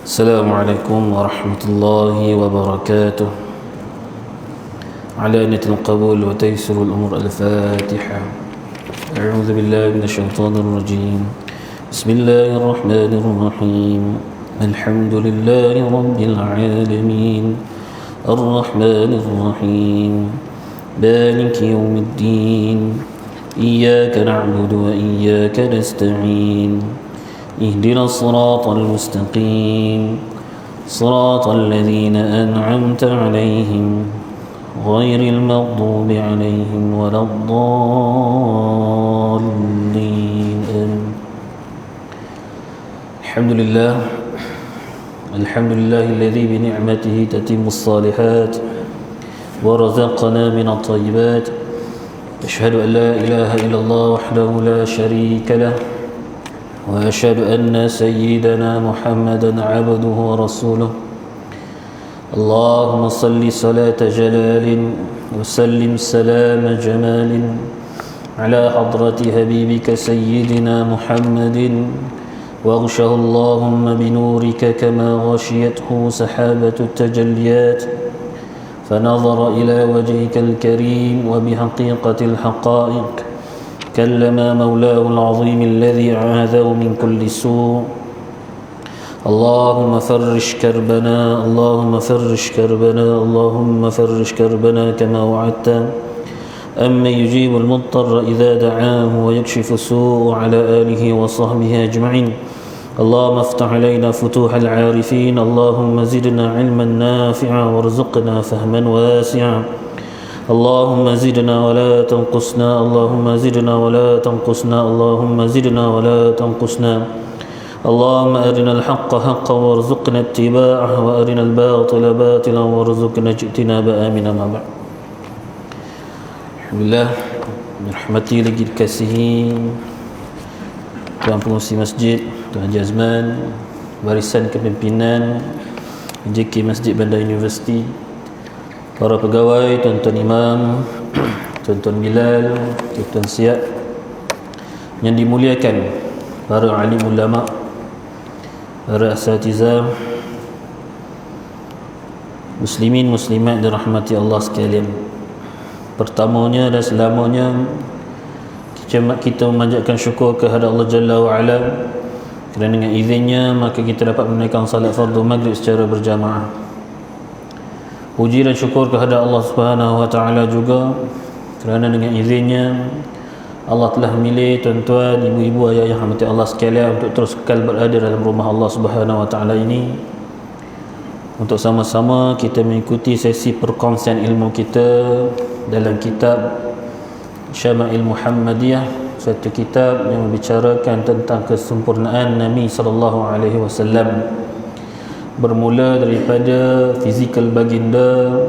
السلام عليكم ورحمة الله وبركاته. علانية القبول وتيسر الأمور. الفاتحة. أعوذ بالله من الشيطان الرجيم. بسم الله الرحمن الرحيم. الحمد لله رب العالمين الرحمن الرحيم مالك يوم الدين إياك نعبد وإياك نستعين اهدنا الصراط المستقيم صراط الذين أنعمت عليهم غير المغضوب عليهم ولا الضالين. الحمد لله الذي بنعمته تتم الصالحات ورزقنا من الطيبات. أشهد أن لا إله إلا الله وحده لا شريك له وأشهد أن سيدنا محمدا عبده ورسوله. اللهم صل صلاة جلال وسلم سلام جمال على حضرة حبيبك سيدنا محمد واغشه اللهم بنورك كما غشيته سحابة التجليات فنظر إلى وجهك الكريم وبحقيقة الحقائق كلم مولاه العظيم الذي عاذه من كل سوء. اللهم فرج كربنا اللهم فرج كربنا اللهم فرج كربنا كما وعدت أما يجيب المضطر إذا دعاه ويكشف السوء على آله وصحبه أجمعين. اللهم افتح علينا فتوح العارفين. اللهم زدنا علما نافعا وارزقنا فهما واسعا. اللهم زدنا ولا تنقصنا اللهم زدنا ولا تنقصنا اللهم زدنا ولا تنقصنا. اللهم أرنا الحق حقا وارزقنا اتباعه وأرنا الباطل باطلا وارزقنا اجتنابه. آمين. ما بعد. Alhamdulillah, dirahmati lagi dikasihi Tuan Pengurusi Masjid, Tuan Haji Azman, barisan kepimpinan JK Masjid Bandar Universiti, para pegawai, tuan-tuan imam, tuan-tuan Bilal, tuan-tuan Siap yang dimuliakan, para alim ulama, para asatizah, muslimin muslimat dirahmati Allah sekalian. Pertamanya dan selamanya kita memanjatkan syukur kehadrat Allah Jalla wa'ala kerana dengan izinnya maka kita dapat menunaikan salat fardu maghrib secara berjamaah. Puji dan syukur kehadrat Allah Subhanahu wa taala juga kerana dengan izinnya Allah telah memilih tuan-tuan, ibu-ibu, ayah yang rahmati Allah sekalian untuk terus kekal berada dalam rumah Allah Subhanahu wa taala ini, untuk sama-sama kita mengikuti sesi perkongsian ilmu kita dalam kitab Syama'il Muhammadiyah, satu kitab yang membicarakan tentang kesempurnaan Nabi sallallahu alaihi wasallam, bermula daripada fizikal baginda,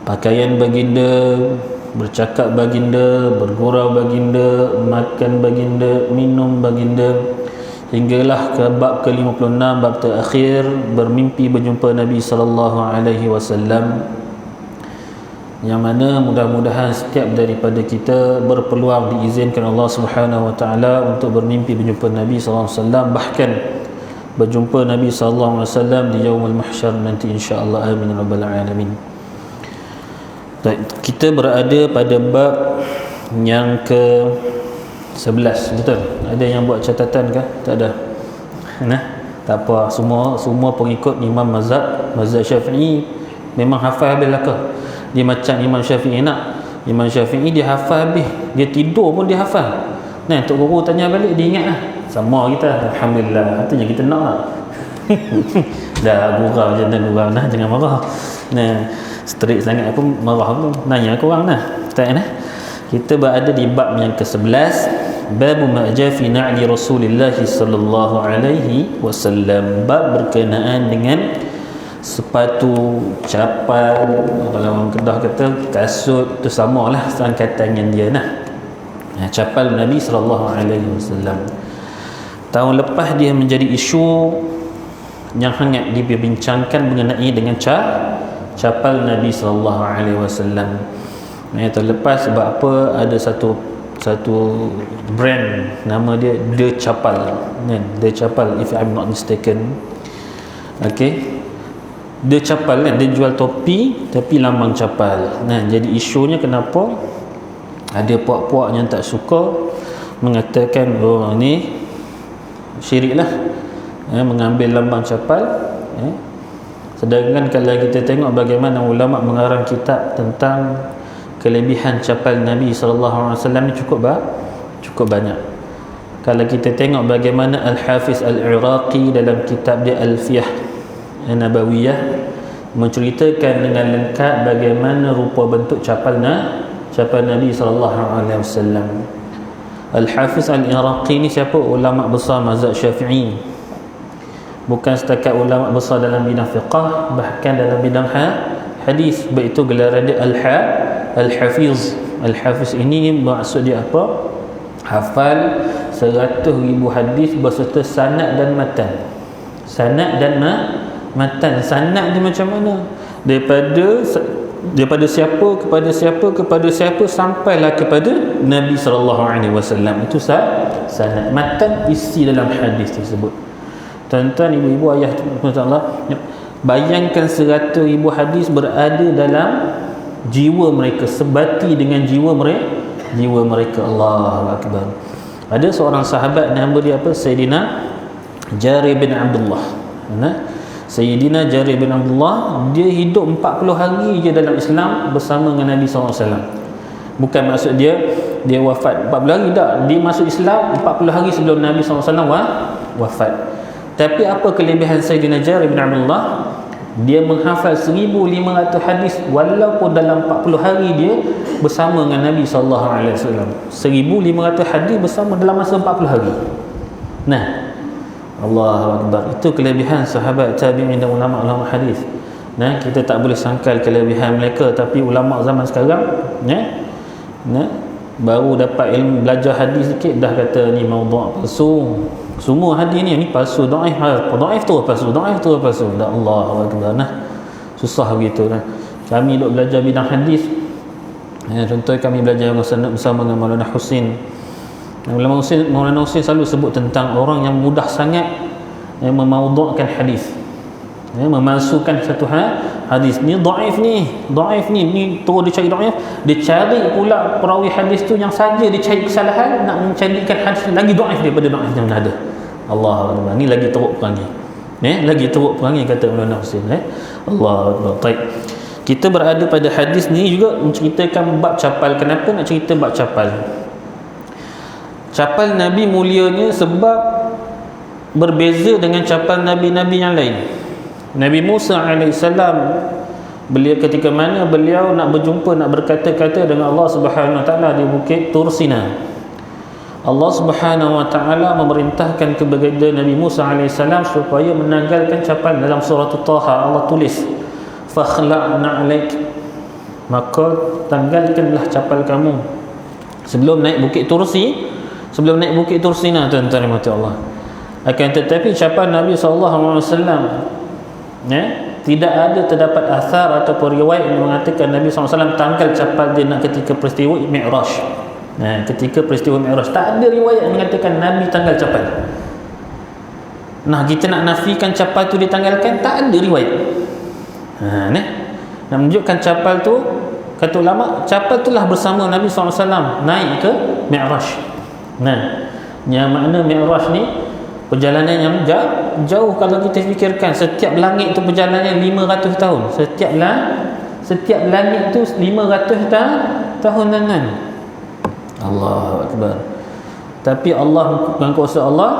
pakaian baginda, bercakap baginda, bergurau baginda, makan baginda, minum baginda, hinggalah ke bab ke-56, bab terakhir, bermimpi berjumpa Nabi sallallahu alaihi wasallam, yang mana mudah-mudahan setiap daripada kita berpeluang diizinkan Allah Subhanahu wa taala untuk bermimpi berjumpa Nabi sallallahu alaihi wasallam, bahkan berjumpa Nabi sallallahu alaihi wasallam di yaumul mahsyar nanti insya-Allah. Amin ya rabbal alamin. Baik, kita berada pada bab yang ke-11, betul? Ada yang buat catatan kah? Tak ada. Nah, tak apa, semua pengikut Imam mazhab Syafi'i memang hafal habis lah ke? Dia macam Imam Syafi'i nak. Imam Syafi'i dia hafal habis, dia tidur pun dia hafal. Nah, Tok Guru tanya balik dia ingat lah. Sama kita, alhamdulillah. Artinya kita nak lah. Dah gurau je, gurau nah, jangan marah. Nah, strict sangat apa marah pun. Nanya korang nah. Tak nah. Kita berada di bab yang ke-11, bab ma ja fi na'li Rasulillah sallallahu alaihi wasallam, bab berkenaan dengan sepatu, capal, kalau orang Kedah kata kasut, itu samalah sangkatan dengan dia nah. Capal Nabi sallallahu alaihi wasallam. Tahun lepas dia menjadi isu yang hangat dibincangkan mengenai dengan capal Nabi sallallahu alaihi wasallam. Tahun lepas sebab apa ada satu brand nama dia The Chapal kan, The Chapal if I'm not mistaken. Okey, dia capal kan, dia jual topi tapi lambang capal. Nah, jadi isunya kenapa ada puak-puak yang tak suka mengatakan oh ni syirik lah, mengambil lambang capal. Sedangkan kalau kita tengok bagaimana ulama mengarang kitab tentang kelebihan capal Nabi SAW ni cukup banyak. Kalau kita tengok bagaimana Al-Hafiz Al-Iraqi dalam kitab dia Alfiyah Nabawiyah menceritakan dengan lengkap bagaimana rupa bentuk capal Nabi SAW. Al-Hafiz Al-Iraqi ni siapa? Ulama besar mazhab Syafi'i. Bukan setakat ulama besar dalam bidang fiqh, bahkan dalam bidang hadis. Sebab itu gelaran dia Al-Hafiz. Al-Hafiz ini maksud dia apa? Hafal 100,000 hadis berserta sanad dan matan. Sanad dan matan. Sanad dia macam mana? Daripada siapa kepada siapa kepada siapa sampailah kepada Nabi SAW. Itu sanad. Matan isi dalam hadis tersebut. Tuan-tuan, ibu-ibu, ayah, Allah, bayangkan 100,000 hadis berada dalam jiwa mereka, sebati dengan jiwa mereka. Allahu Akbar. Ada seorang sahabat nama dia apa? Sayyidina Jarir bin Abdullah. Sayyidina Jarir bin Abdullah, dia hidup 40 hari je dalam Islam bersama dengan Nabi SAW. Bukan maksud dia wafat 40 hari, tak. Dia masuk Islam 40 hari sebelum Nabi SAW wafat. Tapi apa kelebihan Sayyidina Jarir bin Abdullah? Dia menghafal 1,500 hadis walaupun dalam 40 hari dia bersama dengan Nabi SAW. 1,500 hadis bersama dalam masa 40 hari. Nah, Allahu Akbar. Itu kelebihan sahabat tabi'in dan ulama-ulama hadis. Nah, kita tak boleh sangkal kelebihan mereka, tapi ulama zaman sekarang baru dapat ilmu, belajar hadis sikit dah kata ni maudhu', palsu. Semua hadis ni palsu, dhaif tu palsu, dhaif tu palsu. Dah, Allahu Akbar. Nah, susah begitu dah. Kami duk belajar bidang hadis. Contoh kami belajar bersama dengan Maulana Husin. Maulana Husin selalu sebut tentang orang yang mudah sangat memaudhu'kan hadis, memalsukan satu hadis. Ni dhaif ni terus dia cari dhaif, dia cari pula perawi hadis tu yang saja dia cari kesalahan, nak menjadikan hadis lagi dhaif daripada dhaif yang ada. Allah Akbar. Ni lagi teruk perangai, lagi teruk perangai kata Maulana Husin. Allah Akbar. Baik, kita berada pada hadis ni juga menceritakan bab capal. Kenapa nak cerita bab capal? Capal Nabi mulianya sebab berbeza dengan capal Nabi-Nabi yang lain. Nabi Musa AS, beliau ketika mana beliau nak berjumpa, nak berkata-kata dengan Allah Subhanahu Wa Taala di Bukit Tur Sina, Allah Subhanahu Wa Taala memerintahkan kepada Nabi Musa AS supaya menanggalkan capal. Dalam surah Taha Allah tulis fakhla'na 'alaik, maka tanggalkanlah capal kamu sebelum naik Bukit Tursi. Sebelum naik Bukit Tur Sina, tuan-tuan rahmati Allah. Akan tetapi capal Nabi SAW tidak ada terdapat asar atau riwayat yang mengatakan Nabi SAW tanggal capal dia nak ketika peristiwa Mi'raj. Ketika peristiwa Mi'raj tak ada riwayat yang mengatakan Nabi tanggal capal. Nah, kita nak nafikan capal tu ditanggalkan, tak ada riwayat. Nak menunjukkan capal tu, kata ulama, capal itulah bersama Nabi SAW naik ke Mi'raj. Nah, yang makna Mi'raj ni perjalanan yang jauh. Kalau kita fikirkan, setiap langit tu perjalanan 500 tahun. Setiap langit tu 500 tahun kan. Allahu Akbar. Tapi Allah, dengan kuasa Allah,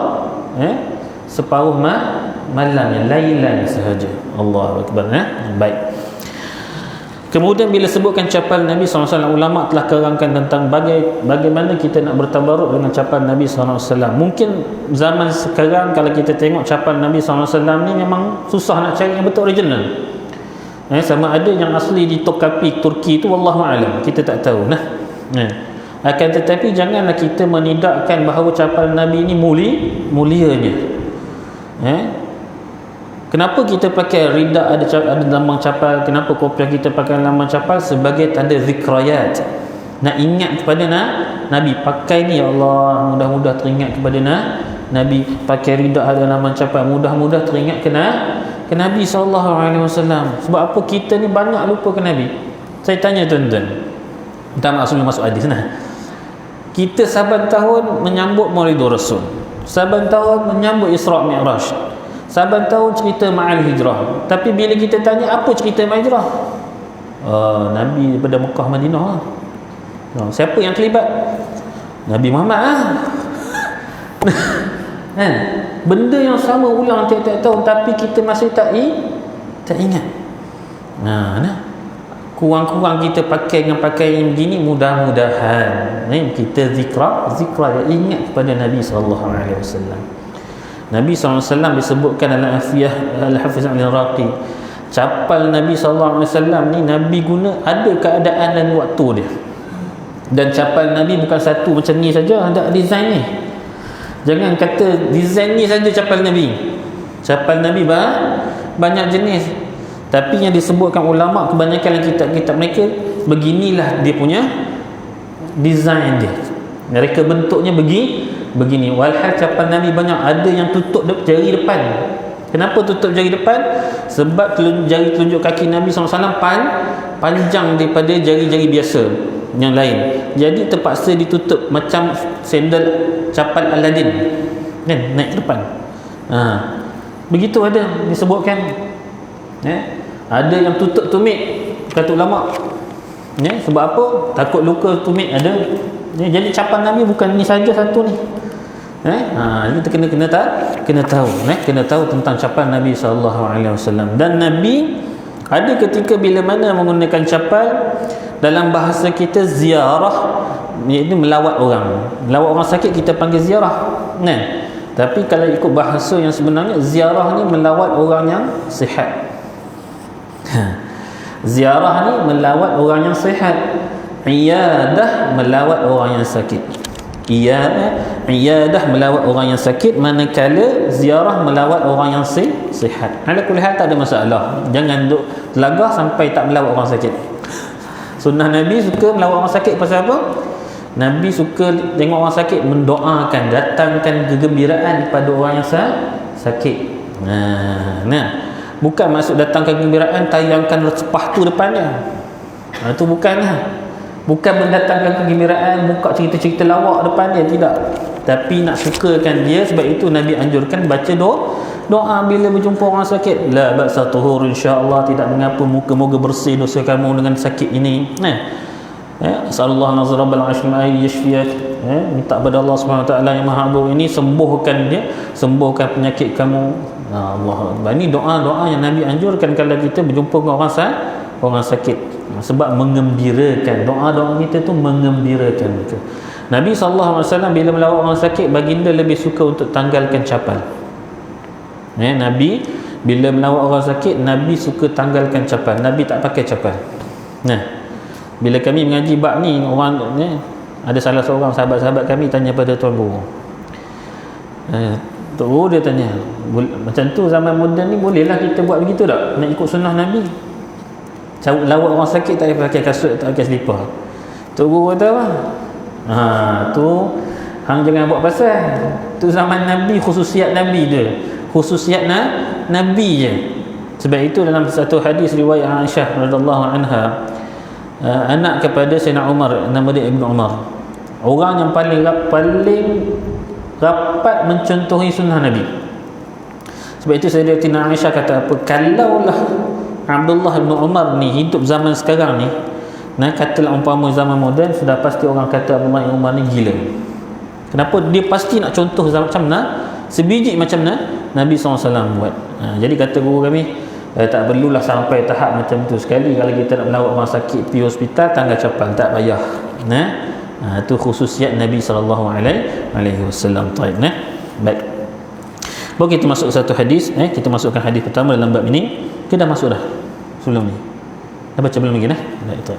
separuh malam, lailan sahaja. Allahu Akbar. Baik. Kemudian bila sebutkan capal Nabi SAW, ulama telah kerangkan tentang bagaimana kita nak bertabaruk dengan capal Nabi SAW. Mungkin zaman sekarang kalau kita tengok capal Nabi SAW ni memang susah nak cari yang betul original. Sama ada yang asli di Tokapi Turki tu, wallahualam, kita tak tahu. Akan tetapi janganlah kita menidakkan bahawa capal Nabi ni mulianya. Kenapa kita pakai rida ada lambang capal? Kenapa kopiah kita pakai lambang capal? Sebagai tanda zikrayat, nak ingat kepada Nabi. Pakai ni, ya Allah, mudah-mudah teringat kepada Nabi. Pakai rida ada lambang capal, mudah-mudah teringat kena ke Nabi SAW. Sebab apa kita ni banyak lupa ke Nabi? Saya tanya tuan-tuan, tak maksudnya masuk hadis nah. Kita saban tahun menyambut Maulidur Rasul, saban tahun menyambut Isra' Mi'raj, saban tahun cerita Ma'al Hijrah. Tapi bila kita tanya apa cerita Ma'al Hijrah, Nabi daripada Mekah Madinah lah. Siapa yang terlibat? Nabi Muhammad lah. Kan? Benda yang sama ulang tiap-tiap tahun, tapi kita masih tak ingat. Nah, kurang-kurang kita pakai dengan pakaian begini, mudah-mudahan kita zikra yang ingat kepada Nabi SAW. Nabi SAW disebutkan dalam Al-Hafiz Al-Iraqi, capal Nabi SAW ni Nabi guna ada keadaan dan waktu dia. Dan capal Nabi bukan satu macam ni saja, ada design ni. Jangan kata design ni saja capal Nabi. Capal Nabi banyak jenis. Tapi yang disebutkan ulama kebanyakan kitab-kitab mereka, beginilah dia punya design dia. Mereka bentuknya begini. Walhal capal Nabi banyak, ada yang tutup jari depan. Kenapa tutup jari depan? Sebab jari telunjuk kaki Nabi SAW panjang daripada jari-jari biasa yang lain. Jadi terpaksa ditutup macam sandal capal Aladdin, kan, naik ke depan. Begitu ada disebutkan. Ada yang tutup tumit, kata ulama. Sebab apa? Takut luka tumit ada. Jadi capal Nabi bukan ni saja satu ni. Kita kena tahu tentang capal Nabi SAW. Dan Nabi ada ketika bila mana menggunakan capal, dalam bahasa kita ziarah, iaitu melawat orang. Melawat orang sakit kita panggil ziarah. Tapi kalau ikut bahasa yang sebenarnya, ziarah ni melawat orang yang sihat. Ziarah ni melawat orang yang sihat. Iyadah melawat orang yang sakit. Iyadah melawat orang yang sakit, manakala ziarah melawat orang yang sihat. Ala kulli hal tak ada masalah. Jangan duk telagah sampai tak melawat orang sakit. Sunnah Nabi suka melawat orang sakit pasal apa? Nabi suka tengok orang sakit, mendoakan, datangkan kegembiraan kepada orang yang sakit. Bukan maksud datangkan kegembiraan tayangkan sepatu depannya. Itu bukanlah. Bukan mendatangkan kegembiraan, buka cerita-cerita lawak depan dia, tidak. Tapi nak sukakan dia. Sebab itu Nabi anjurkan baca doa bila berjumpa orang sakit. La ba'sa tuhur, insya-Allah, tidak mengapa, moga-moga bersih dosa kamu dengan sakit ini. Asallallahu nazar rabbal arsyil majid yashfiyak. Minta kepada Allah Subhanahu Wa Taala yang Maha Agung ini, sembuhkan dia, sembuhkan penyakit kamu. Allah. Ini doa-doa yang Nabi anjurkan kalau kita berjumpa dengan orang sakit. Sebab mengembirakan, doa-doa kita tu mengembirakan mereka. Nabi SAW bila melawat orang sakit, baginda lebih suka untuk tanggalkan capal. Nabi bila melawat orang sakit, Nabi suka tanggalkan capal. Nabi tak pakai capal. Bila kami mengaji bab ni, orang ada salah seorang sahabat-sahabat kami tanya pada tuan guru. Tok guru dia tanya, macam tu zaman moden ni bolehlah kita buat begitu tak? Nak ikut sunnah Nabi? Lawat orang sakit tak payah pakai kasut, tak pakai selipar. Tok guru kata apa? Tu hang jangan buat pasal. Tu zaman Nabi, khususiat Nabi dia. Khususiat Nabi je. Sebab itu dalam satu hadis riwayat Aisyah radhiyallahu anha, anak kepada Sayyidina Umar, nama dia Ibnu Umar, orang yang paling rapat mencontohi sunnah Nabi. Sebab itu Sayyidatina Aisyah kata apa? Kalaulah Abdullah bin Umar ni hidup zaman sekarang ni, katalah umpama zaman moden, sudah pasti orang kata Abdullah bin Umar ni gila. Kenapa? Dia pasti nak contoh macam sebiji macam Nabi SAW buat. Jadi kata guru kami, tak perlulah sampai tahap macam tu. Sekali kalau kita nak melawat orang sakit pergi hospital, tanggal capal, tak payah. Itu khususiat Nabi SAW. Baik. Baru kita masuk ke satu hadis. Kita masukkan hadis pertama dalam bab ini. Kita dah masuk dah sebelum ni. Dah baca belum lagi Baik.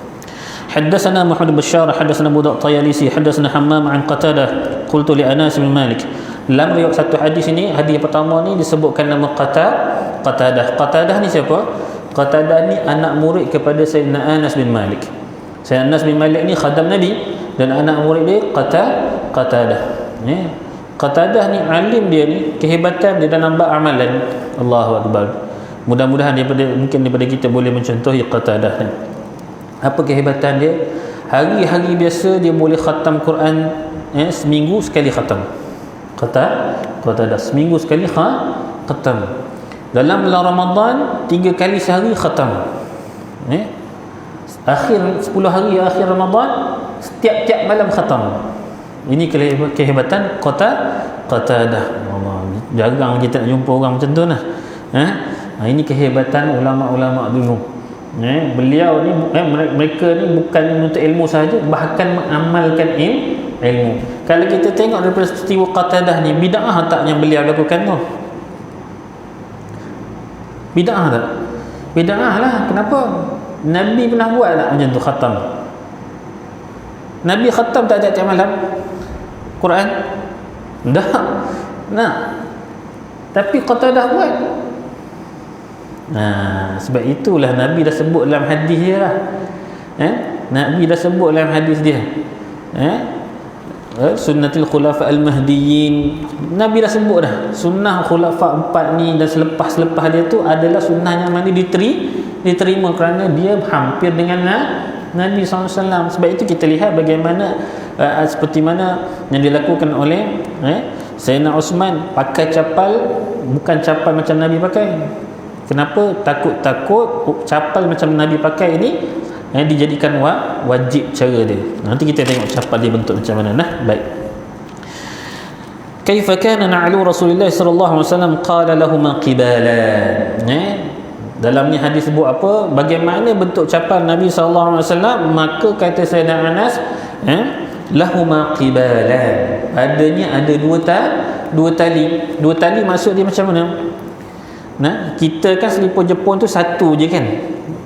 حدثنا محمد بن بشار حدثنا ابو داود الطيالسي حدثنا حمام عن قتاده قلت لانس بن مالك. Dalam riwayat satu hadis ini, hadis pertama ni disebutkan nama Qatadah. Qatadah ni siapa? Qatadah ni anak murid kepada Sayyidina Anas bin Malik. Sayyidina Anas bin Malik ni khadam Nabi, dan anak murid dia Qatadah. Qatadah ni alim, dia ni kehebatan dia dalam bab amalan. Allahu akbar. Mudah-mudahan mungkin daripada kita boleh mencontohi Qatadah ni. Apa kehebatan dia? Hari-hari biasa dia boleh khatam Quran, seminggu sekali khatam. Qatadah seminggu sekali khatam. Dalam bulan Ramadan 3 kali sehari khatam. Akhir 10 hari akhir Ramadan setiap malam khatam. Ini kehebatan Qatadah. Allah, jarang kita nak jumpa orang macam tu lah. Ini kehebatan ulama-ulama dulu. Beliau ni, mereka ni bukan menuntut ilmu sahaja, bahkan mengamalkan ilmu. Kalau kita tengok daripada peristiwa Qatadah ni, bid'ah tak yang beliau lakukan tu? Bid'ah tak? Bid'ah lah. Kenapa? Nabi pernah buat tak macam tu, khatam? Nabi khatam tak tiap-tiap malam Quran? Dah. Tapi Qatadah buat. Sebab itulah Nabi dah sebut dalam hadis dia lah. Nabi dah sebut dalam hadis dia, sunnatul khulafa al-mahdiyyin. Nabi dah sebut dah sunnah khulafa 4 ni, dan selepas dia tu adalah sunnah yang mana diterima kerana dia hampir dengan Nabi SAW. Sebab itu kita lihat bagaimana seperti mana yang dilakukan oleh Sayyidina Osman, pakai capal, bukan capal macam Nabi pakai. Kenapa? Takut capal macam Nabi pakai ini dijadikan wajib cara dia. Nanti kita tengok capal dia bentuk macam mana. Baik. Kaifa kana na'lu Rasulullah sallallahu alaihi wasallam qala lahum qibalan. Dalam ni hadis sebut apa? Bagaimana bentuk capal Nabi sallallahu alaihi wasallam? Maka kata Sayyidina Anas, lahum qibalan. Adanya ada dua tali. Dua tali maksud dia macam mana? Kita kan selipar Jepun tu satu je kan,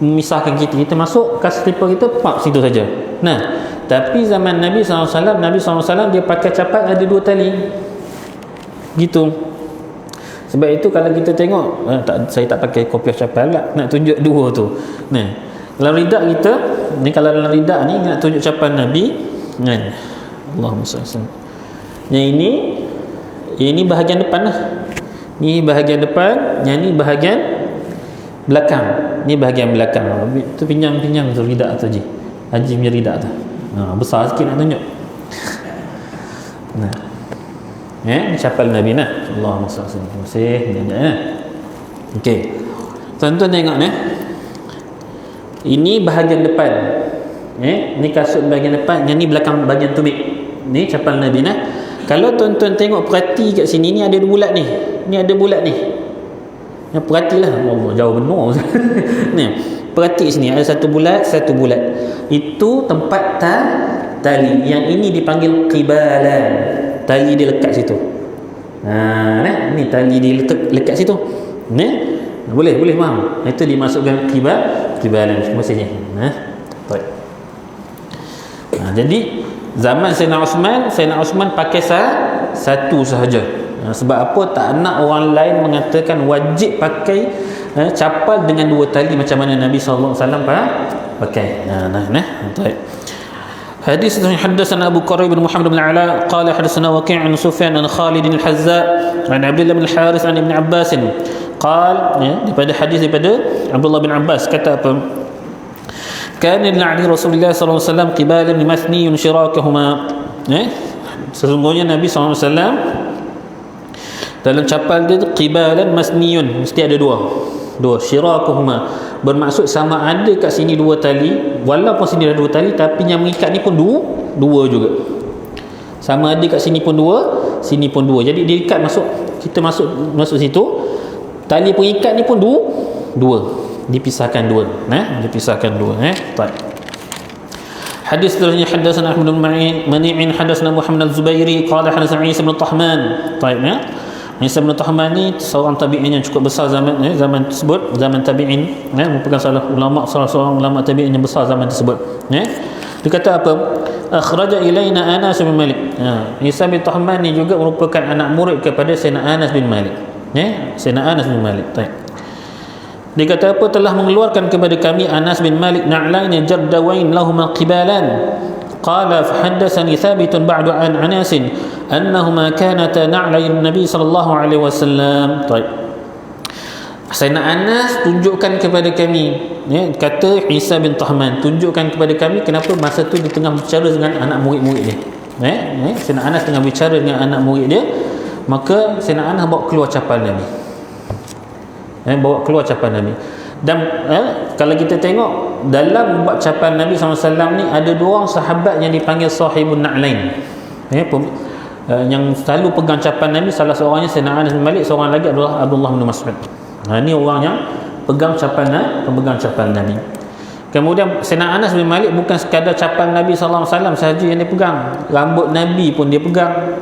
memisahkan kita masuk ke selipar kita, pak situ saja. Tapi zaman Nabi SAW dia pakai capat ada 2 tali gitu. Sebab itu kalau kita tengok, saya tak pakai kopiah capal lah, nak tunjuk 2 tu. Dalam ridak kita ni, kalau dalam ridak ni nak tunjuk capal Nabi, Allahumma salli. Yang ini bahagian depan lah. Ni bahagian depan, yang ni bahagian belakang. Ni bahagian belakang. Tu pinjam tu ridak tu Haji. Haji punya ridak tu. Besar sikit nak tunjuk. Capal Nabi nak. Allahumma salli. Terima kasih. Okey. Tuan-tuan tengok ini bahagian depan. Ni kasut bahagian depan, yang ni belakang bahagian tubik. Ni capal Nabi nah. Kalau tuan-tuan tengok, perhati kat sini, ni ada bulat ni. Ni ada bulat ni. Perhatilah. Allah, jauh benar. Ni, perhati sini ada satu bulat. Itu tempat tali. Yang ini dipanggil qibalan. Tali dia lekat situ. Ni tali dia lekat situ. Boleh faham. Itu dimasukkan qibalan semestinya. Baik. Jadi zaman Sayyidina Osman pakai satu sahaja. Sebab apa? Tak nak orang lain mengatakan wajib pakai capal dengan 2 tali macam mana Nabi SAW pakai. Baik. Hadis ini haddatsana Abu Quraib bin Muhammad bin Ala qala haddatsana Waqi' an Sufyan an Khalid al-Hazza an Abdullah bin al-Harith an Ibn Abbas qala, daripada hadis daripada Abdullah bin Abbas kata apa? Kana li Rasulullah sallallahu alaihi wasallam qibalan mathni shirakahuma. Sesungguhnya Nabi sallallahu alaihi wasallam dalam capal dia qibalan masniyun, mesti ada dua shirakahuma, bermaksud sama ada kat sini 2 tali, walaupun sini ada 2 tali, tapi yang mengikat ni pun dua juga. Sama ada kat sini pun 2, sini pun 2. Jadi diikat kita masuk situ, tali pengikat ni pun dua. Dipisahkan 2. Dipisahkan 2. Baik. Hadis seterusnya haddatsana Ahmad bin Mani'in haddatsana Muhammad al-Zubairi qala haddatsana Isa bin Tahman. Baik, Isa bin Tahman ni seorang tabi'in yang cukup besar zaman tersebut, zaman tabi'in, merupakan salah seorang ulama tabi'in yang besar zaman tersebut. Dia kata apa? Akhraja ilaina Anas bin Malik. Isa bin Tahman ni juga merupakan anak murid kepada Sayyidina Anas bin Malik. Sayyidina Anas bin Malik. Baik. Dia kata apa? Telah mengeluarkan kepada kami Anas bin Malik na'lain jardawain lahuma qibalan. Qala fahaddatsani Thabit ba'du an Anas annahuma kanata na'lain Nabi sallallahu alaihi wasallam. Baik. Sayyidina Anas tunjukkan kepada kami, kata Isa bin Tahman, tunjukkan kepada kami kenapa masa tu dia tengah berbicara dengan anak murid-murid dia. Sayyidina Anas tengah berbicara dengan anak murid dia, maka Sayyidina Anas bawa keluar capal Nabi. Bawa keluar capal Nabi. Dan kalau kita tengok dalam bab capal Nabi SAW ni, ada dua orang sahabat yang dipanggil sahibun na'lain, yang selalu pegang capal Nabi. Salah seorangnya Sayyidina Anas bin Malik, seorang lagi adalah Abdullah bin Mas'ud. Ini orang yang pegang capal Nabi. Kemudian Sayyidina Anas bin Malik bukan sekadar capal Nabi SAW sahaja yang dia pegang, rambut Nabi pun dia pegang,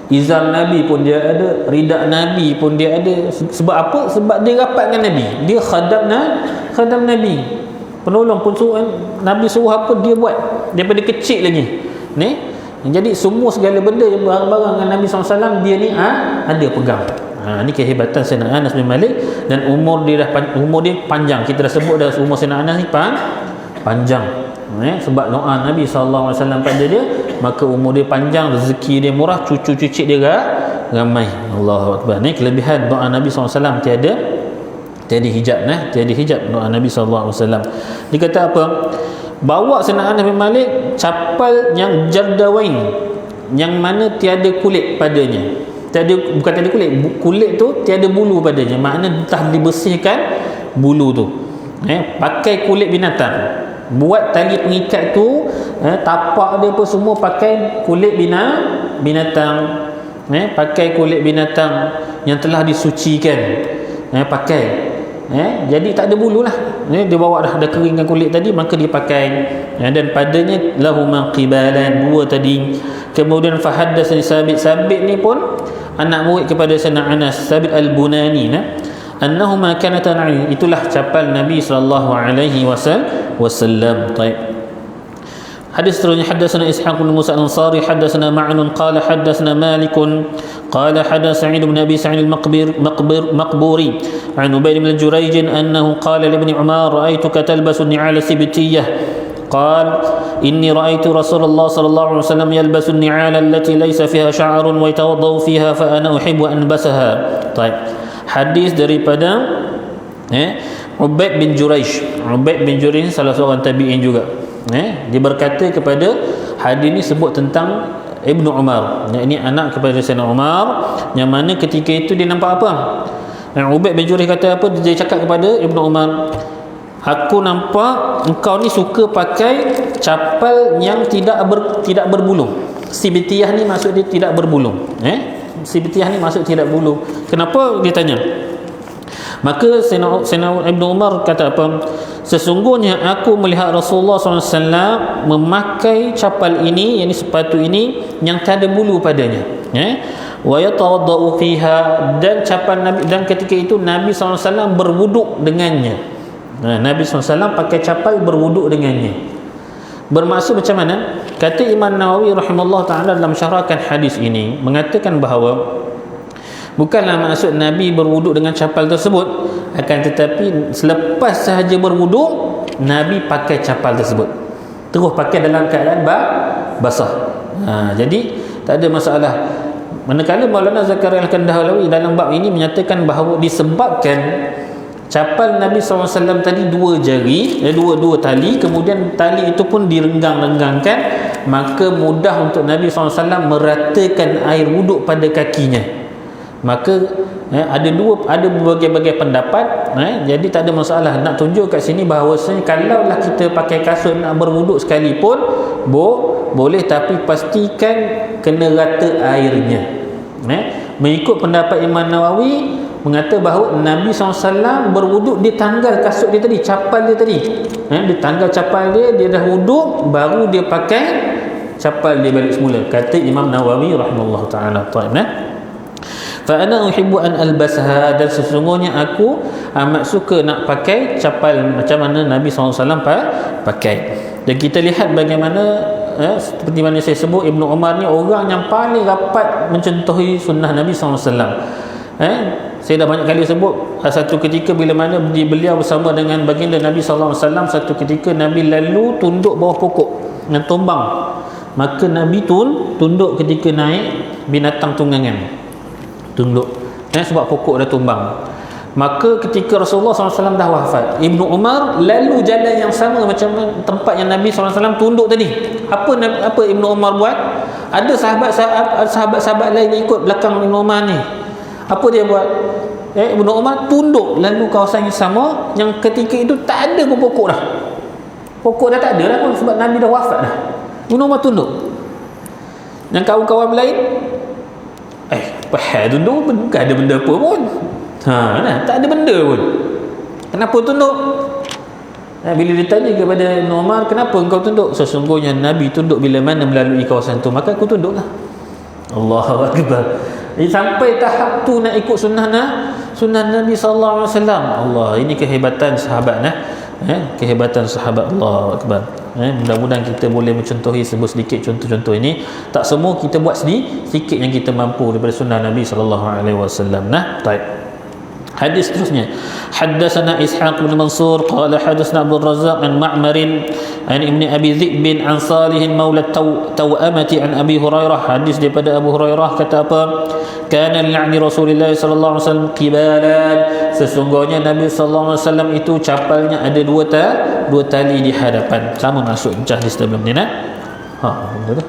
izar Nabi pun dia ada, ridak Nabi pun dia ada. Sebab apa? Sebab dia rapat dengan Nabi, dia khadam Nabi, penolong pun Nabi suruh apa dia buat daripada kecil lagi ni. Jadi semua segala benda yang barang-barang dengan Nabi SAW dia ni ada pegang. Ni kehebatan Sayyidina Anas bin Malik. Dan umur dia panjang. Kita dah sebut dah umur Sayyidina Anas ni panjang, sebab doa Nabi SAW pada dia, maka umur dia panjang, rezeki dia murah, cucu-cucu dia ramai. Allahu Akbar. Ni kelebihan doa Nabi SAW. Tiada hijab, tiada hijab doa Nabi SAW. Dia kata apa? Bawa Sayyidina Anas bin Malik capal yang jardawain, yang mana tiada kulit padanya. Bukan tiada kulit, kulit tu tiada bulu padanya, makna dah dibersihkan bulu tu. Pakai kulit binatang, buat tali pengikat tu, tapak dia apa semua pakai kulit binatang, pakai kulit binatang yang telah disucikan, pakai. Jadi tak ada bulu lah. Dia bawa dah keringkan kulit tadi, maka dia pakai. Dan padanya lahuma qibalan, dua tadi. Kemudian fahaddatsani Sabit ni pun anak murid kepada Sayyidina Anas, Sabit al-Bunani, annahuma kanata na'i, itulah capal Nabi sallallahu alaihi wasallam. Baik. Hadis seterusnya, haddatsana Ishaq bin Musa al-Ansari, haddatsana Ma'nun qala haddatsana Malik qala haddatsana Sa'id bin Abi Sa'id al-Maqburi an Ubayd bin Jurayj annahu qala li ibn Umar ra'aytuka talbasu ni'al sibtiyah qala inni ra'aytu Rasulullah sallallahu alaihi wasallam yalbasu an-ni'al allati laysa fiha sha'run wa yatawaddau fiha fa ana uhibbu an albasaha. Baik. Hadis daripada Ubayd bin Jurayj. Ubayd bin Jurayj salah seorang tabi'in juga. Dia berkata kepada, hadis ni sebut tentang Ibnu Umar, ini anak kepada Sayyidina Umar, yang mana ketika itu dia nampak apa? Ubayd bin Jurayj kata apa? Dia cakap kepada Ibnu Umar, aku nampak engkau ni suka pakai capal yang tidak berbulu. Sibtiyah ni maksud dia tidak berbulu. Sibtiyah ni maksud tidak bulu. Kenapa? Dia tanya. Maka Sayyidina Ibnu Umar kata apa? Sesungguhnya aku melihat Rasulullah SAW memakai capal ini, yakni sepatu ini yang tiada bulu padanya. Wa yatawaddau fiha, dan capal Nabi, dan ketika itu Nabi SAW berwuduk dengannya. Nabi SAW pakai capal berwuduk dengannya. Bermaksud macam mana? Kata Imam Nawawi rahimahullah ta'ala dalam syarahkan hadis ini, mengatakan bahawa bukanlah maksud Nabi berwuduk dengan capal tersebut, akan tetapi selepas sahaja berwuduk, Nabi pakai capal tersebut, terus pakai dalam keadaan basah. Jadi tak ada masalah. Manakala Maulana Zakaria Al-Kandahlawi dalam bab ini menyatakan bahawa disebabkan capal Nabi SAW tadi dua jari, dua tali, kemudian tali itu pun direnggang-renggangkan, maka mudah untuk Nabi SAW meratakan air wuduk pada kakinya. Maka ada berbagai-bagai pendapat. Jadi tak ada masalah. Nak tunjuk kat sini bahawasanya kalaulah kita pakai kasut nak berwuduk sekalipun boleh, tapi pastikan kena rata airnya. Mengikut pendapat Imam Nawawi, mengata bahawa Nabi SAW berwuduk, dia tanggal kasut dia tadi, capal dia tadi, dia tanggal capal dia dah wuduk, baru dia pakai capal dia balik semula, kata Imam Nawawi rahimahullah ta'ala. Fa ana uhibbu an albasaha, dan sesungguhnya aku amat suka nak pakai capal macam mana Nabi SAW pakai. Dan kita lihat bagaimana seperti mana saya sebut, Ibnu Umar ni orang yang paling rapat mencontohi sunnah Nabi SAW. Saya dah banyak kali sebut, satu ketika bila mana beliau bersama dengan baginda Nabi SAW, satu ketika Nabi lalu tunduk bawah pokok yang tumbang, maka Nabi tunduk ketika naik binatang tunggangan, tunduk sebab pokok dah tumbang. Maka ketika Rasulullah SAW dah wafat, Ibnu Umar lalu jalan yang sama macam tempat yang Nabi SAW tunduk tadi. Apa Ibnu Umar buat? Ada sahabat-sahabat lain yang ikut belakang Ibnu Umar ni. Apa dia buat? Ibnu Umar tunduk lalu kawasan yang sama, yang ketika itu tak ada pun pokok dah. Pokok dah tak ada dah pun sebab Nabi dah wafat dah. Ibnu Umar tunduk. Yang kawan-kawan lain, apa hal tunduk? Bukan ada benda apa pun. Tak ada benda pun. Kenapa tunduk? Bila ditanya kepada Ibn Umar, kenapa engkau tunduk? Sesungguhnya Nabi tunduk bila mana melalui kawasan tu, maka aku tunduklah. Allahu Akbar. Sampai tahap tu nak ikut sunnah Nabi sallallahu alaihi wasallam. Allah, ini kehebatan sahabat kehebatan sahabat. Allahu Akbar. Mudah-mudahan kita boleh mencontohi sedikit contoh-contoh ini. Tak semua kita buat sedikit yang kita mampu daripada sunnah Nabi sallallahu alaihi wasallam. Baik. Hadis seterusnya, haddatsana Ishaq bin Mansur qala hadatsana Abdul Razzaq an Ma'mar an Ibn Abi Dhi'b an Salih maula Tawamati an Abi Hurairah. Hadis daripada Abu Hurairah kata apa? Kana li'ani Rasulullah sallallahu alaihi wasallam qibalan. Sesungguhnya Nabi sallallahu alaihi wasallam itu capalnya ada dua tali di hadapan. Sama masuk cah di sebelum ni betul.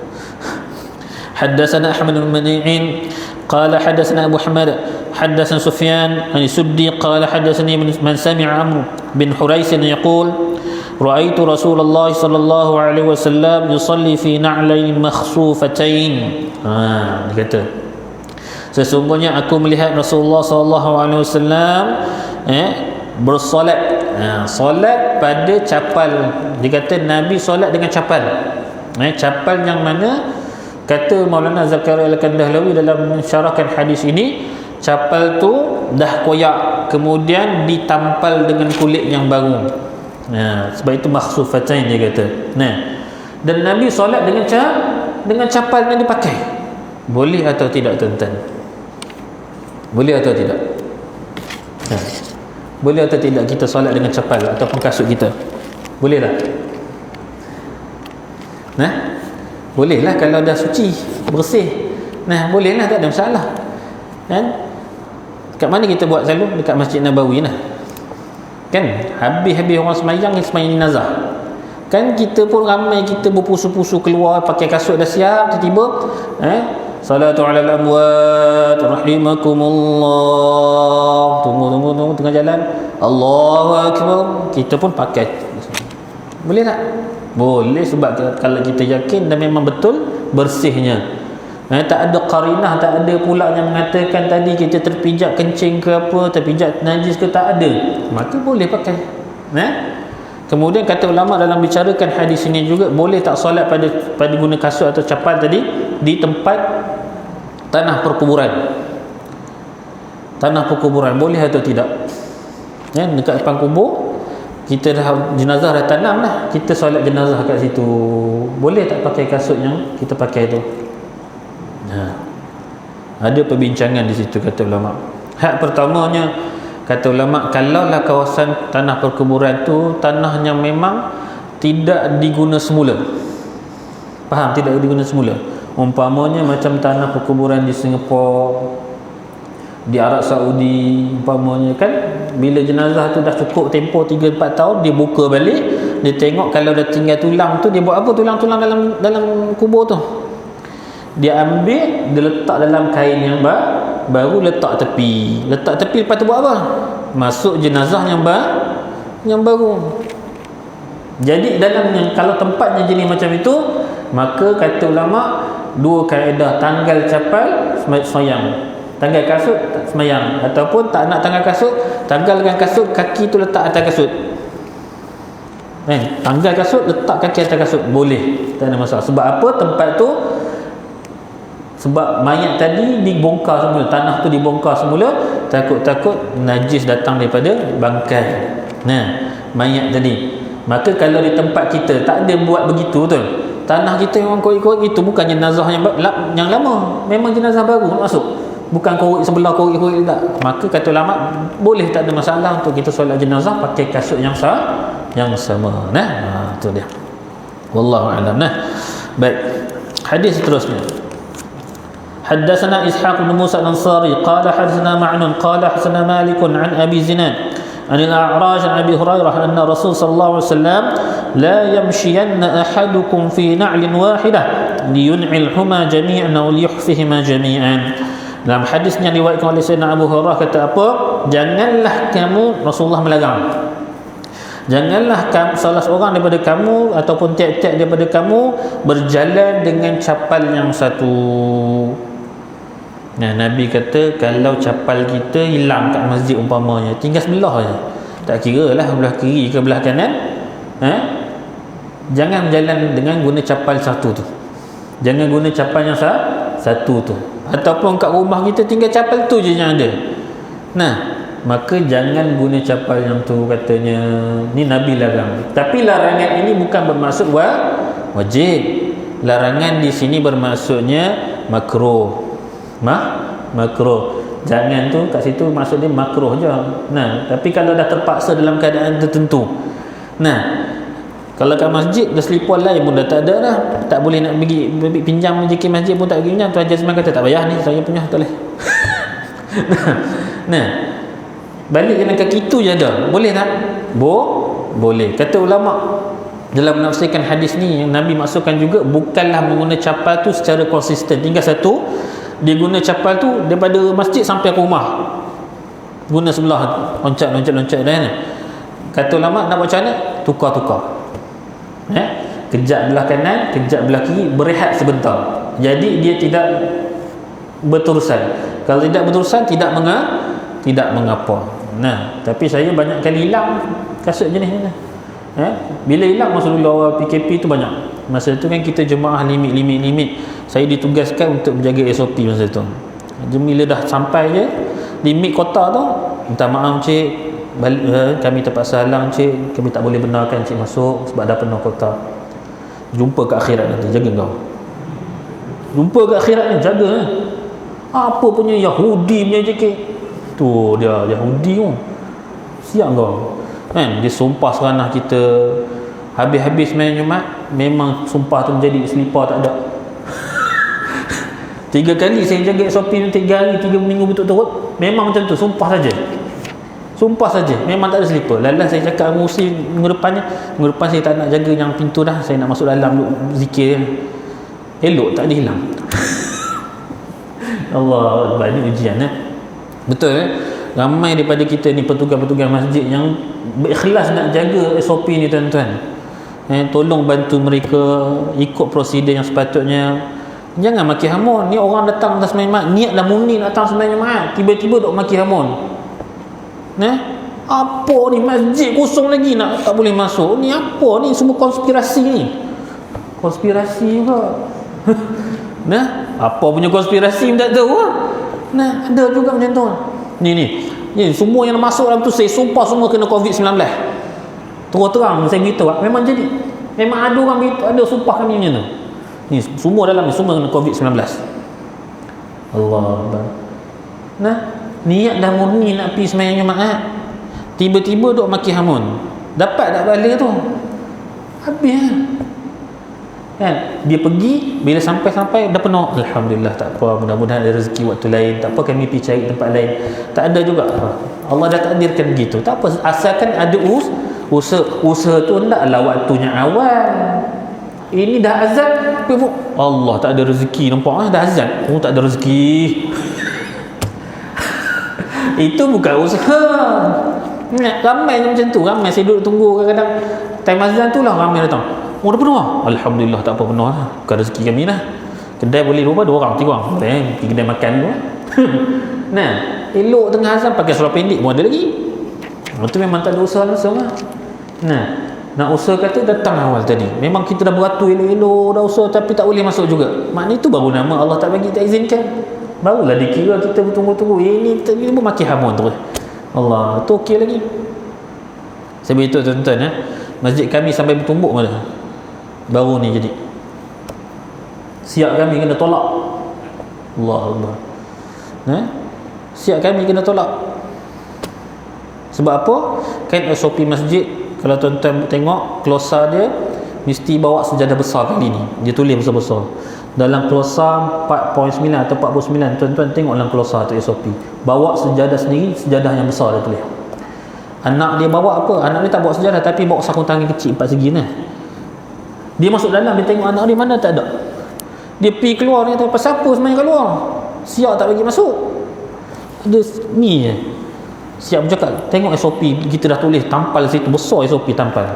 Haddatsana Ahmad bin Mani'in قال حدثنا أبو حماد حدثنا سفيان عن السدي قال حدثني من سمع عمرو بن حريث يقول رأيت رسول الله صلى الله عليه وسلم يصلي في نعلين مخصوفتين. Dia kata, sesungguhnya aku melihat Rasulullah sallallahu alaihi wasallam bersolat, solat pada capal. Dia kata Nabi solat dengan capal. Capal yang mana, kata Maulana Zakaria Al-Kandahlawi dalam mensyarahkan hadis ini, capal tu dah koyak kemudian ditampal dengan kulit yang baru. Sebab itu makhsufatain dia kata. Dan Nabi solat dengan capal yang dipakai. Boleh atau tidak tuan-tuan? Boleh atau tidak? Boleh atau tidak kita solat dengan capal ataupun kasut kita? Boleh tak? Bolehlah kalau dah suci, bersih. Bolehlah, tak ada masalah. Kat mana kita buat selalu? Dekat Masjid Nabawi kan? Habis-habis orang semayang jenazah. Kan kita pun ramai, kita berpusu-pusu keluar pakai kasut dah siap, tiba-tiba salatu ala al-amwat rahimakumullah, tunggu tengah jalan, Allahu Akbar, kita pun pakai. Boleh tak? Boleh, sebab kalau kita yakin dan memang betul bersihnya. Tak ada qarinah, tak ada pula yang mengatakan tadi kita terpijak kencing ke apa, terpijak najis ke, tak ada, maka boleh pakai. Kemudian kata ulama dalam bicarakan hadis ini juga, boleh tak solat pada guna kasut atau capal tadi di tempat tanah perkuburan? Tanah perkuburan boleh atau tidak? Dekat depan kubur, kita dah jenazah dah tanam dah, kita solat jenazah kat situ, boleh tak pakai kasut yang kita pakai tu? Ada perbincangan di situ kata ulama. Hak pertamanya kata ulama, kalaulah kawasan tanah perkuburan tu tanah yang memang tidak diguna semula, faham? Tidak diguna semula. Umpamanya macam tanah perkuburan di Singapura, di Arab Saudi umpamanya, kan bila jenazah tu dah cukup tempoh 3-4 tahun, dia buka balik, dia tengok kalau dah tinggal tulang tu, dia buat apa tulang-tulang dalam kubur tu? Dia ambil, dia letak dalam kain yang baru, letak tepi. Lepas tu buat apa? Masuk jenazah yang baru. Jadi dalam kalau tempatnya jenis macam itu, maka kata ulama dua kaedah, tanggal capal semayang, tanggal kasut tak semayang, ataupun tak nak tanggal kasut, tanggalkan kasut, kaki tu letak atas kasut. Tanggal kasut, letak kaki atas kasut, boleh, tak ada masalah. Sebab apa? Tempat tu, sebab mayat tadi dibongkar semula, tanah tu dibongkar semula, takut-takut najis datang daripada bangkai mayat tadi. Maka kalau di tempat kita tak ada buat begitu tu, tanah kita memang korek-korek itu, bukan jenazah yang lama, memang jenazah baru masuk, bukan korek sebelah, korek tak. Maka kata ulama boleh, tak ada masalah untuk kita solat jenazah pakai kasut yang sama. Itu dia, wallahu a'lam. Baik, hadis seterusnya, حدثنا إسحاق بن موسى الأنصاري قال حدثنا معن قال حدثنا مالك عن أبي زناد عن الأعراج عن أبي هريرة أن الرسول صلى الله عليه وسلم لا يمشين أحدكم في نعل واحدة لينعلهما جميعا أو ليحفهما جميعا. Dalam hadis yang diriwayatkan oleh Sayyidina Abu Hurairah kata apa? Janganlah kamu, Rasulullah melarang, janganlah kamu, salah seorang daripada kamu ataupun tiap-tiap daripada kamu berjalan dengan capal yang satu. Nah, Nabi kata kalau capal kita hilang kat masjid umpamanya, tinggal sebelah je, tak kira lah belah kiri ke belah kanan, jangan berjalan dengan guna capal satu tu, jangan guna capal yang satu tu. Ataupun kat rumah kita tinggal capal tu je yang ada, nah maka jangan guna capal yang tu katanya. Ni Nabi larang. Tapi larangan ini bukan bermaksud wajib. Larangan di sini bermaksudnya makruh. Makruh. Jangan tu kat situ maksudnya makruh je. Nah, tapi kalau dah terpaksa dalam keadaan tertentu. Nah, kalau kat masjid dah selipar lain pun dah tak ada dah. Tak boleh nak pergi pinjam zikir masjid pun tak pinjam. Tuan Haji Azman kata tak payah ni, saya punya tak boleh. Nah, balik dengan kaki itu je ada. Boleh tak? Boleh. Kata ulama dalam menafsirkan hadis ni, yang Nabi maksudkan juga bukanlah menggunakan capal tu secara konsisten. Tinggal satu, dia guna capal tu daripada masjid sampai ke rumah. Guna sebelah, loncat dah kan. Kata ulama nak buat macam mana? Tukar-tukar. Kejap belah kanan, kejap belah kiri, berehat sebentar. Jadi dia tidak berterusan. Kalau tidak berterusan, tidak mengapa. Nah, tapi saya banyak kali hilang kasut jenis ni. Bila hilang masa dulu awal PKP tu banyak. Masa tu kan kita jemaah limit. Saya ditugaskan untuk menjaga SOP masa tu. Bila dah sampai je limit kota tu, minta maaf cik, kami terpaksa halang cik, kami tak boleh benarkan cik masuk sebab dah penuh kota. Jumpa ke akhirat nanti, jaga kau. Jumpa ke akhirat ni, jaga. Apa punya Yahudi punya cakap tu, dia Yahudi tu, siap kau kan. Dia sumpah seranah kita. Habis-habis main Jumaat, memang sumpah tu menjadi selipar tak ada. 3 kali saya jaga SOP ni, 3 hari 3 minggu betul-betul memang macam tu, sumpah saja, memang tak ada selipar. Lalas saya cakap minggu depan saya tak nak jaga yang pintu dah, saya nak masuk dalam zikir. Elok tak ada hilang. Allah, banyak ujian betul ramai daripada kita ni petugas-petugas masjid yang berikhlas nak jaga SOP ni tuan-tuan. Tolong bantu mereka ikut prosedur yang sepatutnya. Jangan maki hamun. Ni orang datang atas sembahyang Jumaat, niat dah murni datang sembahyang Jumaat, tiba-tiba duk maki hamun. Apa ni, masjid kosong lagi nak tak boleh masuk. Ni apa ni, semua konspirasi ni. Konspirasi juga. Apa punya konspirasi tak tahu lah. Ada juga macam tu. Ni semua yang masuk dalam tu saya sumpah semua kena COVID-19. Terang saya beritahu, memang jadi. Memang ada orang beritahu, ada sumpah kami macam tu. Ni semua dalam ni semua kena COVID-19. Allah Akbar. Niat dah murni nak pergi sembahyang Jumaat, tiba-tiba duk maki hamun. Dapat tak pahala tu? Habis kan. Dia pergi, bila sampai dah penuh, alhamdulillah, tak apa, mudah-mudahan ada rezeki waktu lain, tak apa kami pergi cari tempat lain. Tak ada juga. Allah dah takdirkan begitu. Tak apa, asalkan ada usaha tu hendaklah waktunya awal. Ini dah azan, Allah tak ada rezeki, nampak dah azan, tak ada rezeki. Itu bukan usaha. Ramai macam tu, ramai saya duduk tunggu kadang-kadang time azan tu lah ramai datang. Dah penuh lah. Alhamdulillah tak apa, penuh lah. Bukan rezeki kami lah. Kedai boleh berapa? 2 orang, 3 orang. Pergi kedai makan tu. Elok tengah azan pakai seluar pendek pun ada lagi. Itu memang tak ada usaha langsung lah. Nak usaha kata datang awal tadi. Memang kita dah beratur elok-elok, dah usaha tapi tak boleh masuk juga. Maknanya itu baru nama Allah tak bagi, tak izinkan. Barulah dikira kita bertunggu-tunggu. Ini pun maki hamun terus. Allah, tu okey lagi. Saya beritahu tuan-tuan masjid kami sampai bertumbuk malah. Baru ni jadi. Siap kami kena tolak. Allah. Siap kami kena tolak. Sebab apa? Kan SOP masjid, kalau tuan-tuan tengok closa dia mesti bawa sejadah besar kali ni. Dia tulis besar-besar. dalam Klosa 4.9 atau 49. Tuan-tuan tengok dalam Klosa tu SOP. Bawa sejadah sendiri, sejadah yang besar dia tulis. Anak dia bawa apa? Anak dia tak bawa sejadah, tapi bawa sarung tangan kecil 4 segi nah. Dia masuk dalam, dia tengok anak dia mana tak ada. Dia pergi keluar, dia kata, pasal apa sebenarnya keluar? Siap tak bagi masuk. Dia ni je. Siap bercakap, tengok SOP kita dah tulis tampal situ, besar SOP tampal.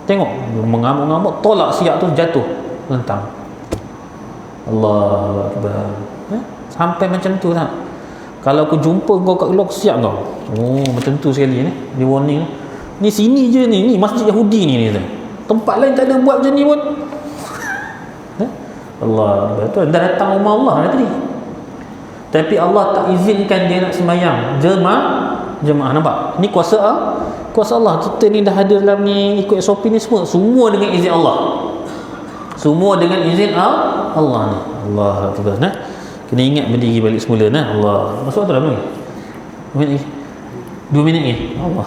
Tengok, mengamuk-ngamuk, tolak siap tu jatuh rentang. Allahu Akbar. Sampai macam tu tak? Kalau aku jumpa kau kat keluar, siap kau. Oh, macam tu sekali ni. Dia warning. Ni sini je ni masjid Yahudi ni dia. Tempat lain tak ada buat macam ni pun. Allah, betul. Dah datang rumah Allah dah tadi. Tapi Allah tak izinkan dia nak sembahyang. Jemaah nampak? Ni kuasa Allah. Kita ni dah ada dalam ni, ikut SOP ni semua dengan izin Allah. Semua dengan izin Allah ni. Allah Akbar. Nah, kena ingat berdiri balik semula nah. Allah. Masuk tu dah belum? 2 minit lagi. Allah.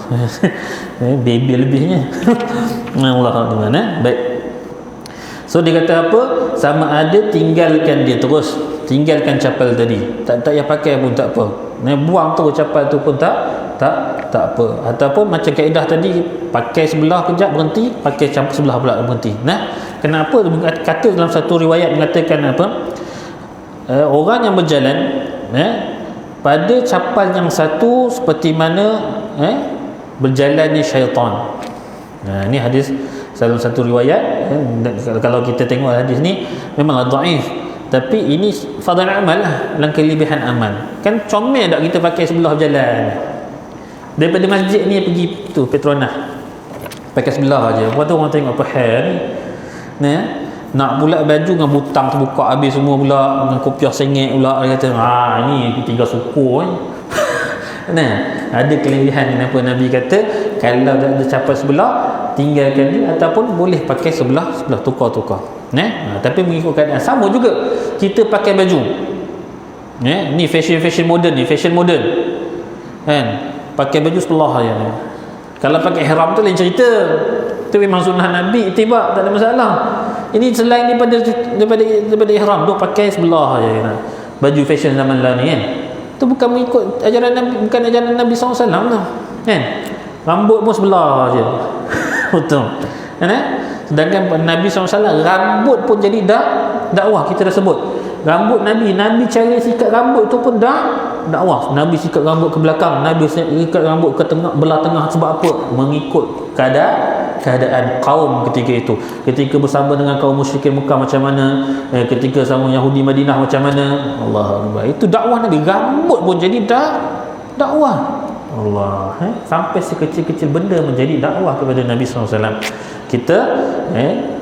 Baby lebihnya. Allah Akbar. Nah, baik. So dia kata apa? Sama ada tinggalkan dia terus. Tinggalkan capal tadi. Tak payah pakai pun tak apa. Buang tu capal tu pun tak apa. Ataupun macam kaedah tadi, pakai sebelah kejap berhenti, pakai campur sebelah pula berhenti. Nah, kenapa kata dalam satu riwayat mengatakan apa? Orang yang berjalan pada capal yang satu seperti mana berjalannya syaitan. Ini hadis dalam satu riwayat. Kalau kita tengok hadis ni memanglah dhaif, tapi ini fadhil amal lah, dalam kelebihan amal. Kan comel tak kita pakai sebelah jalan daripada masjid ni pergi tu Petronas, pakai sebelah aja. Lepas tu orang tengok apa hal ni. Nak pula baju dengan butang terbuka habis semua pula, dengan kopiah sengit pula. Dia kata ni tinggal syukur nah, ada kelebihan kenapa Nabi kata kalau tak ada capal sebelah, tinggalkan dia, ataupun boleh pakai sebelah tukar-tukar. Tapi mengikut keadaan. Sama juga kita pakai baju. Ni fashion modern ni, kan? Pakai baju sebelah aja. Kalau pakai ihram tu lain cerita. Itu memang sunnah Nabi, ittiba, tak ada masalah. Ini selain daripada ihram tu pakai sebelah aja. Baju fashion zaman lah ni kan. Itu bukan mengikut ajaran Nabi, bukan ajaran Nabi SAW lah. Kan? Rambut pun sebelah aja. Betul. Kan? Sedangkan Nabi SAW rambut pun jadi dakwah. Kita dah sebut rambut Nabi cara sikat rambut tu pun dakwah. Nabi sikat rambut ke belakang, Nabi sikat rambut ke tengah, belah tengah. Sebab apa? Mengikut keadaan kaum ketika itu. Ketika bersama dengan kaum musyrikin Mekah macam mana, ketika sama Yahudi Madinah macam mana. Allah Akbar. Itu dakwah Nabi. Rambut pun jadi dakwah. Allah. Sampai sekecil-kecil benda menjadi dakwah kepada Nabi SAW. Kita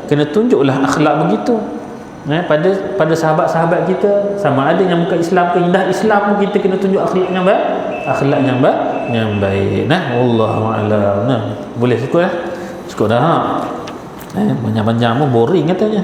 kena tunjuklah akhlak begitu pada sahabat-sahabat kita. Sama ada yang bukan Islam ke indah Islam pun kita kena tunjuk akhlak yang baik. Wallahu a'lam. Boleh cukup dah. Panjang-panjang pun boring katanya.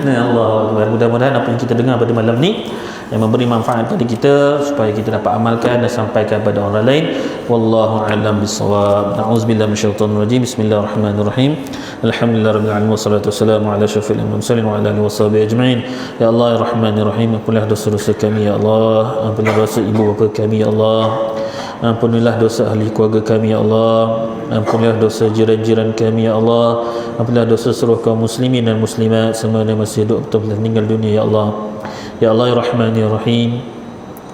Allah, mudah-mudahan apa yang kita dengar pada malam ni yang memberi manfaat pada kita, supaya kita dapat amalkan dan sampaikan pada orang lain. Wallahu a'lam bissawab. Na'udzubillahi minasyaitonir rajim. Bismillahirrahmanirrahim. Alhamdulillahirabbil alamin wassalatu wassalamu ala asyrafil mursalin wa ala alihi washabihi ajmain. Ya Allah ya Rahmanir Rahim, ampunilah dosa-dosa kami ya Allah, ampunilah dosa ibu bapa kami ya Allah, ampunilah dosa ahli keluarga kami ya Allah, ampunilah dosa jiran-jiran kami ya Allah, ampunilah dosa seluruh kaum muslimin dan muslimat semua yang masih hidup atau telah meninggal dunia ya Allah. Ya Allah ya Rahman ya Rahim,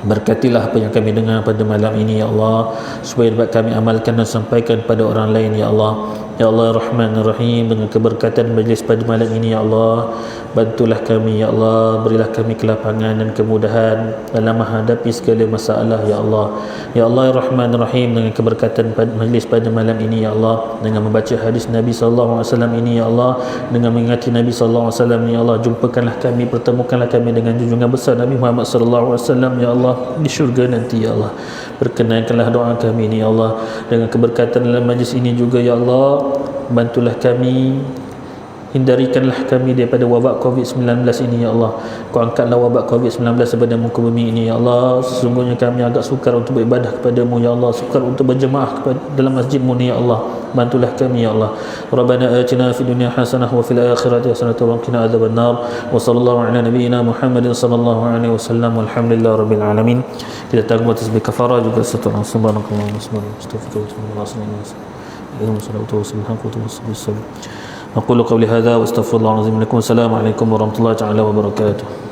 berkatilah apa yang kami dengar pada malam ini ya Allah, supaya dapat kami amalkan dan sampaikan pada orang lain ya Allah. Ya Allah ya Rahman ya Rahim, dengan keberkatan majlis pada malam ini ya Allah, bantulah kami ya Allah, berilah kami kelapangan dan kemudahan dalam menghadapi segala masalah ya Allah. Ya Allah ya Rahman ya Rahim, dengan keberkatan majlis pada malam ini ya Allah, dengan membaca hadis Nabi sallallahu alaihi wasallam ini ya Allah, dengan mengingati Nabi sallallahu alaihi wasallam ya Allah, jumpakanlah kami, pertemukanlah kami dengan junjungan besar Nabi Muhammad sallallahu alaihi wasallam ya Allah di syurga nanti ya Allah. Berkenankanlah doa kami ini ya Allah, dengan keberkatan dalam majlis ini juga ya Allah, bantulah kami hindarikanlah kami daripada wabak COVID-19 ini ya Allah. Kau angkatlah wabak COVID-19 daripada muka bumi ini ya Allah. Sesungguhnya kami agak sukar untuk beribadah kepadamu ya Allah, sukar untuk berjemaah dalam masjidmu ni ya Allah. Bantulah kami ya Allah. Rabbana atina fid dunya hasanah wa fil akhirati hasanah wa qina adzabannar. Wa sallallahu ala nabiyyina Muhammadin sallallahu alaihi wasallam. Walhamdulillahi rabbil alamin. Kita tangguh tasbih kafarah juga satu orang subhanallah أقول قولي هذا واستغفر الله العظيم لكم. السلام عليكم ورحمة الله تعالى وبركاته.